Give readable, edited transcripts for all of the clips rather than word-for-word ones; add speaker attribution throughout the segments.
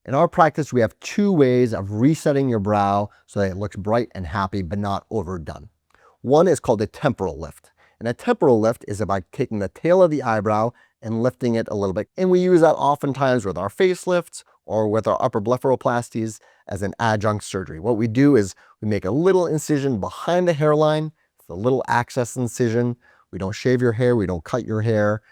Speaker 1: In our practice, we have two ways of resetting your brow so that it looks bright and happy but not overdone. One is called a temporal lift. And a temporal lift is about taking the tail of the eyebrow and lifting it a little bit. And we use that oftentimes with our facelifts or with our upper blepharoplasties as an adjunct surgery. What we do is we make a little incision behind the hairline. It's a little access incision. We don't shave your hair. We don't cut your hair.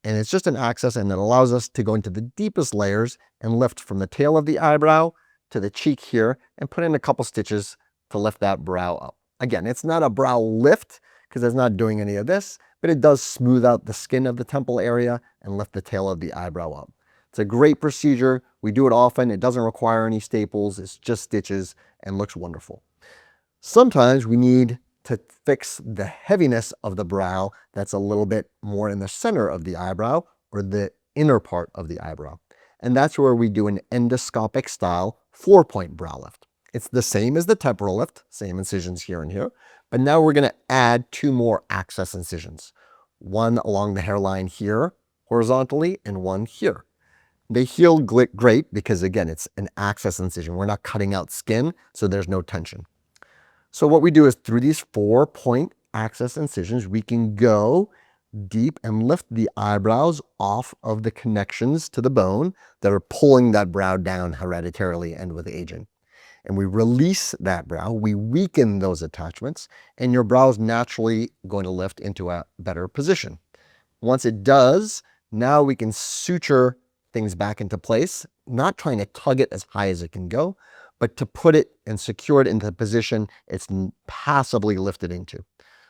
Speaker 1: And it's just an access, and it allows us to go into the deepest layers and lift from the tail of the eyebrow to the cheek here and put in a couple stitches to lift that brow up. Again, it's not a brow lift because it's not doing any of this, but it does smooth out the skin of the temple area and lift the tail of the eyebrow up. It's a great procedure. We do it often. It doesn't require any staples. It's just stitches and looks wonderful. Sometimes we need to fix the heaviness of the brow that's a little bit more in the center of the eyebrow or the inner part of the eyebrow. And that's where we do an endoscopic style 4-point brow lift. It's the same as the temporal lift, same incisions here and here, but now we're going to add 2 more access incisions. One along the hairline here horizontally and one here. They heal great because, again, it's an access incision. We're not cutting out skin, so there's no tension. So what we do is through these 4-point access incisions, we can go deep and lift the eyebrows off of the connections to the bone that are pulling that brow down hereditarily and with aging. And we release that brow, we weaken those attachments, and your brow is naturally going to lift into a better position. Once it does, now we can suture things back into place, not trying to tug it as high as it can go, but to put it and secure it into the position it's passively lifted into.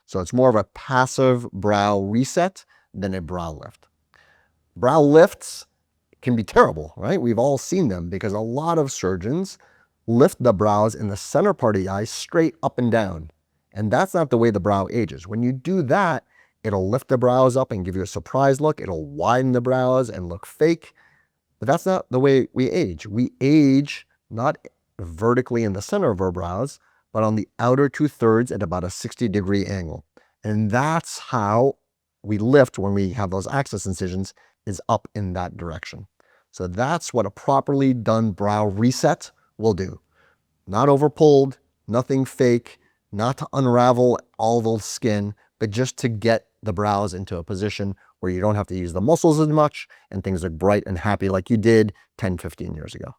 Speaker 1: So it's more of a passive brow reset than a brow lift. Brow lifts can be terrible, right? We've all seen them because a lot of surgeons lift the brows in the center part of the eye straight up and down. And that's not the way the brow ages. When you do that, it'll lift the brows up and give you a surprise look. It'll widen the brows and look fake. But that's not the way we age. We age not vertically in the center of our brows, but on the outer 2/3 at about a 60-degree angle. And that's how we lift when we have those access incisions, is up in that direction. So that's what a properly done brow reset will do. Not over pulled, nothing fake, not to unravel all the skin, but just to get the brows into a position where you don't have to use the muscles as much and things look bright and happy like you did 10, 15 years ago.